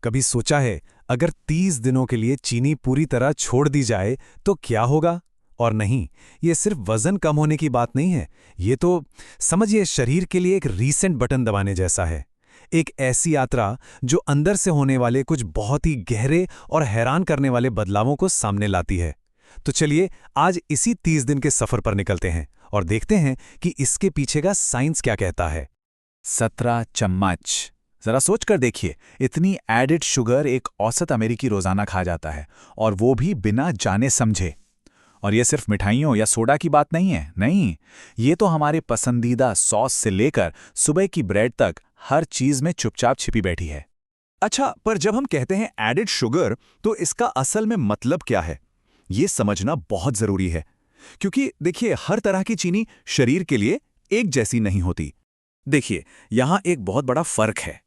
कभी सोचा है अगर 30 दिनों के लिए चीनी पूरी तरह छोड़ दी जाए तो क्या होगा? और नहीं, ये सिर्फ वजन कम होने की बात नहीं है। ये तो समझिए शरीर के लिए एक रीसेंट बटन दबाने जैसा है। एक ऐसी यात्रा जो अंदर से होने वाले कुछ बहुत ही गहरे और हैरान करने वाले बदलावों को सामने लाती है। तो चलिए आज इसी 30 दिन के सफर पर निकलते हैं और देखते हैं कि इसके पीछे का साइंस क्या कहता है। 17 चम्मच। जरा सोच कर देखिए, इतनी एडिड शुगर एक औसत अमेरिकी रोजाना खा जाता है, और वो भी बिना जाने समझे। और ये सिर्फ मिठाइयों या सोडा की बात नहीं है, नहीं, ये तो हमारे पसंदीदा सॉस से लेकर सुबह की ब्रेड तक हर चीज में चुपचाप छिपी बैठी है। अच्छा, पर जब हम कहते हैं एडिड शुगर, तो इसका असल में मतलब क्या है? ये समझना बहुत जरूरी है, क्योंकि देखिए हर तरह की चीनी शरीर के लिए एक जैसी नहीं होती। देखिए, यहाँ एक बहुत बड़ा फर्क है।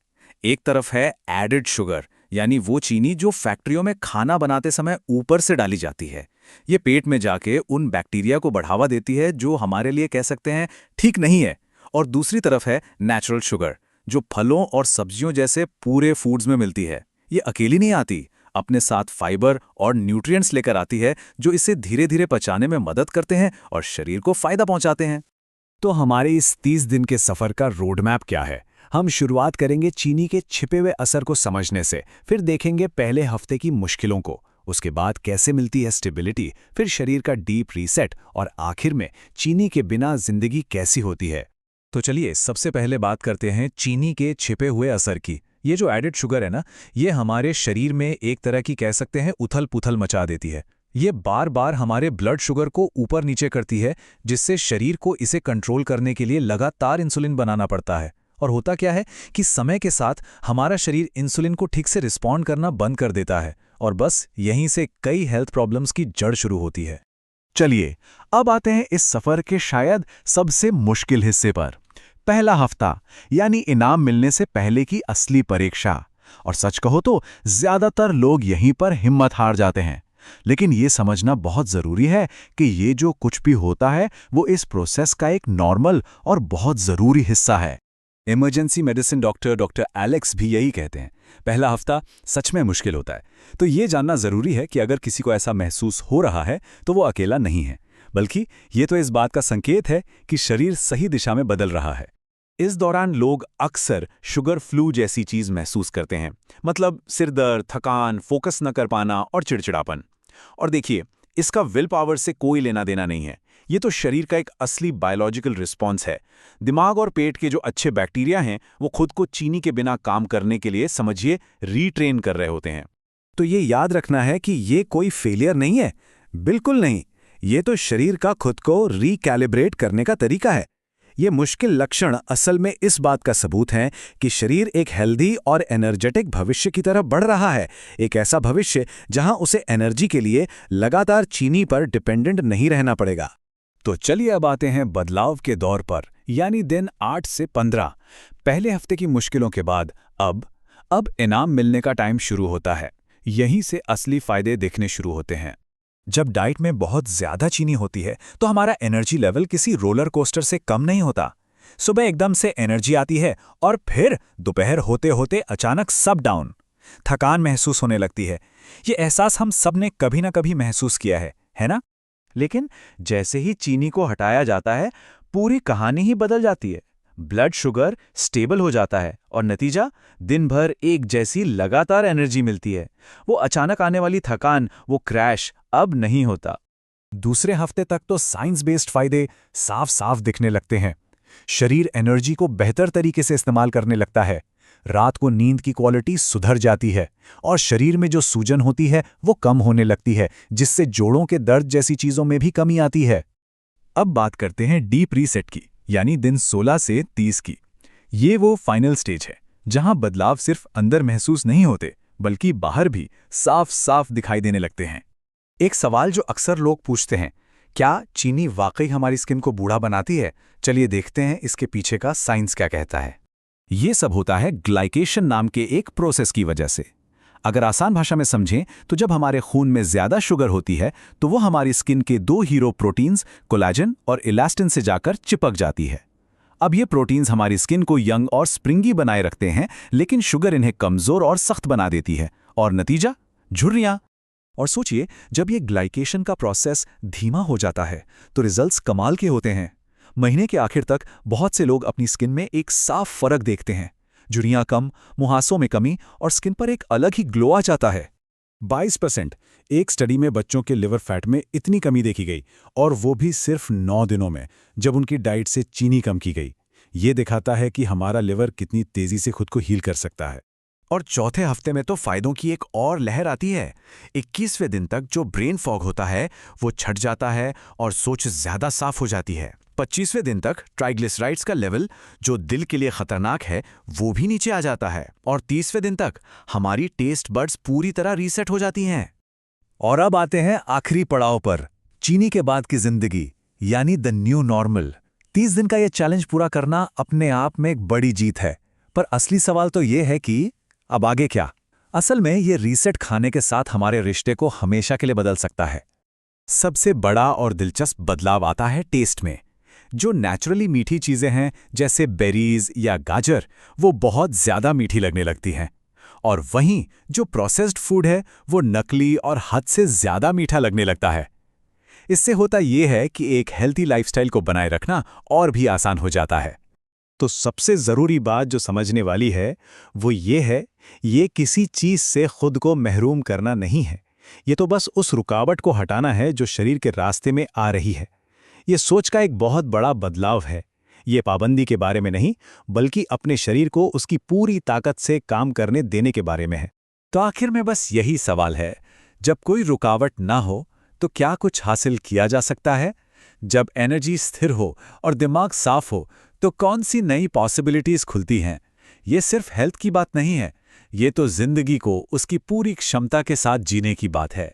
एक तरफ है एडिड शुगर, यानी वो चीनी जो फैक्ट्रियों में खाना बनाते समय ऊपर से डाली जाती है। ये पेट में जाके उन बैक्टीरिया को बढ़ावा देती है जो हमारे लिए कह सकते हैं ठीक नहीं है। और दूसरी तरफ है नेचुरल शुगर, जो फलों और सब्जियों जैसे पूरे फूड्स में मिलती है। ये अकेली नहीं आती, अपने साथ फाइबर और न्यूट्रिएंट्स लेकर आती है जो इसे धीरे धीरे पचाने में मदद करते हैं और शरीर को फायदा पहुंचाते हैं। तो हमारे इस 30 दिन के सफर का रोड मैप क्या है? हम शुरुआत करेंगे चीनी के छिपे हुए असर को समझने से, फिर देखेंगे पहले हफ्ते की मुश्किलों को, उसके बाद कैसे मिलती है स्टेबिलिटी, फिर शरीर का डीप रीसेट और आखिर में चीनी के बिना जिंदगी कैसी होती है। तो चलिए सबसे पहले बात करते हैं चीनी के छिपे हुए असर की। ये जो एडिड शुगर है ना, ये हमारे शरीर में एक तरह की कह सकते हैं उथल पुथल मचा देती है। ये बार बार हमारे ब्लड शुगर को ऊपर नीचे करती है, जिससे शरीर को इसे कंट्रोल करने के लिए लगातार इंसुलिन बनाना पड़ता है। और होता क्या है कि समय के साथ हमारा शरीर इंसुलिन को ठीक से रिस्पॉन्ड करना बंद कर देता है, और बस यहीं से कई हेल्थ प्रॉब्लम्स की जड़ शुरू होती है। चलिए अब आते हैं इस सफर के शायद सबसे मुश्किल हिस्से पर, पहला हफ्ता, यानी इनाम मिलने से पहले की असली परीक्षा। और सच कहो तो ज्यादातर लोग यहीं पर हिम्मत हार जाते हैं। लेकिन ये समझना बहुत जरूरी है कि ये जो कुछ भी होता है वो इस प्रोसेस का एक नॉर्मल और बहुत जरूरी हिस्सा है। इमरजेंसी मेडिसिन डॉक्टर एलेक्स भी यही कहते हैं, पहला हफ्ता सच में मुश्किल होता है। तो ये जानना जरूरी है कि अगर किसी को ऐसा महसूस हो रहा है तो वो अकेला नहीं है, बल्कि ये तो इस बात का संकेत है कि शरीर सही दिशा में बदल रहा है। इस दौरान लोग अक्सर शुगर फ्लू जैसी चीज महसूस करते हैं, मतलब सिर दर्द, थकान, फोकस न कर पाना और चिड़चिड़ापन। और देखिए, इसका विल पावर से कोई लेना देना नहीं है। ये तो शरीर का एक असली बायोलॉजिकल रिस्पॉन्स है। दिमाग और पेट के जो अच्छे बैक्टीरिया हैं वो खुद को चीनी के बिना काम करने के लिए समझिए रीट्रेन कर रहे होते हैं। तो ये याद रखना है कि ये कोई फेलियर नहीं है, बिल्कुल नहीं। ये तो शरीर का खुद को रिकैलिब्रेट करने का तरीका है। ये मुश्किल लक्षण असल में इस बात का सबूत हैं कि शरीर एक हेल्दी और एनर्जेटिक भविष्य की तरफ बढ़ रहा है, एक ऐसा भविष्य जहां उसे एनर्जी के लिए लगातार चीनी पर डिपेंडेंट नहीं रहना पड़ेगा। तो चलिए अब आते हैं बदलाव के दौर पर, यानी दिन 8 से 15। पहले हफ्ते की मुश्किलों के बाद अब इनाम मिलने का टाइम शुरू होता है। यहीं से असली फायदे दिखने शुरू होते हैं। जब डाइट में बहुत ज्यादा चीनी होती है तो हमारा एनर्जी लेवल किसी रोलर कोस्टर से कम नहीं होता। सुबह एकदम से एनर्जी आती है और फिर दोपहर होते होते अचानक सब डाउन। थकान महसूस होने लगती है। ये एहसास हम सब ने कभी ना कभी महसूस किया है ना? लेकिन जैसे ही चीनी को हटाया जाता है, पूरी कहानी ही बदल जाती है। ब्लड शुगर स्टेबल हो जाता है और नतीजा, दिन भर एक जैसी लगातार एनर्जी मिलती है। वो अचानक आने वाली थकान, वो क्रैश अब नहीं होता। दूसरे हफ्ते तक तो साइंस बेस्ड फायदे साफ साफ दिखने लगते हैं। शरीर एनर्जी को बेहतर तरीके से इस्तेमाल करने लगता है। रात को नींद की क्वालिटी सुधर जाती है और शरीर में जो सूजन होती है वो कम होने लगती है, जिससे जोड़ों के दर्द जैसी चीजों में भी कमी आती है। अब बात करते हैं डीप रीसेट की, यानी दिन 16 से 30 की। ये वो फाइनल स्टेज है जहां बदलाव सिर्फ अंदर महसूस नहीं होते, बल्कि बाहर भी साफ साफ दिखाई देने लगते हैं। एक सवाल जो अक्सर लोग पूछते हैं, क्या चीनी वाकई हमारी स्किन को बूढ़ा बनाती है? चलिए देखते हैं इसके पीछे का साइंस क्या कहता है। ये सब होता है ग्लाइकेशन नाम के एक प्रोसेस की वजह से। अगर आसान भाषा में समझें तो जब हमारे खून में ज्यादा शुगर होती है तो वो हमारी स्किन के 2 हीरो प्रोटीन्स कोलेजन और इलास्टिन से जाकर चिपक जाती है। अब ये प्रोटीन्स हमारी स्किन को यंग और स्प्रिंगी बनाए रखते हैं, लेकिन शुगर इन्हें कमजोर और सख्त बना देती है, और नतीजा झुर्रियां। और सोचिए, जब ये ग्लाइकेशन का प्रोसेस धीमा हो जाता है तो रिजल्ट्स कमाल के होते हैं। महीने के आखिर तक बहुत से लोग अपनी स्किन में एक साफ फर्क देखते हैं। झुर्रियां कम, मुहासों में कमी और स्किन पर एक अलग ही ग्लो आ जाता है। 22% एक स्टडी में बच्चों के लिवर फैट में इतनी कमी देखी गई, और वो भी सिर्फ 9 दिनों में, जब उनकी डाइट से चीनी कम की गई। ये दिखाता है कि हमारा लिवर कितनी तेजी से खुद को हील कर सकता है। और चौथे हफ्ते में तो फायदों की एक और लहर आती है। 21वें दिन तक जो ब्रेन फॉग होता है वो छट जाता है और सोच ज्यादा साफ हो जाती है। 25वें दिन तक ट्राइग्लिसराइड्स का लेवल, जो दिल के लिए खतरनाक है, वो भी नीचे आ जाता है। और 30वें दिन तक हमारी टेस्ट बड्स पूरी तरह रीसेट हो जाती हैं। और अब आते हैं आखिरी पड़ाव पर, चीनी के बाद की जिंदगी, यानी द न्यू नॉर्मल। 30 दिन का यह चैलेंज पूरा करना अपने आप में एक बड़ी जीत है, पर असली सवाल तो यह है कि अब आगे क्या? असल में ये रीसेट खाने के साथ हमारे रिश्ते को हमेशा के लिए बदल सकता है। सबसे बड़ा और दिलचस्प बदलाव आता है टेस्ट में। जो नेचुरली मीठी चीजें हैं, जैसे बेरीज या गाजर, वो बहुत ज्यादा मीठी लगने लगती हैं, और वहीं जो प्रोसेस्ड फूड है वो नकली और हद से ज्यादा मीठा लगने लगता है। इससे होता यह है कि एक हेल्थी लाइफस्टाइल को बनाए रखना और भी आसान हो जाता है। तो सबसे जरूरी बात जो समझने वाली है वो ये है, ये किसी चीज से खुद को महरूम करना नहीं है। ये तो बस उस रुकावट को हटाना है जो शरीर के रास्ते में आ रही है। ये सोच का एक बहुत बड़ा बदलाव है। ये पाबंदी के बारे में नहीं, बल्कि अपने शरीर को उसकी पूरी ताकत से काम करने देने के बारे में है। तो आखिर में बस यही सवाल है, जब कोई रुकावट ना हो तो क्या कुछ हासिल किया जा सकता है? जब एनर्जी स्थिर हो और दिमाग साफ हो तो कौन सी नई पॉसिबिलिटीज खुलती हैं? ये सिर्फ हेल्थ की बात नहीं है, ये तो जिंदगी को उसकी पूरी क्षमता के साथ जीने की बात है।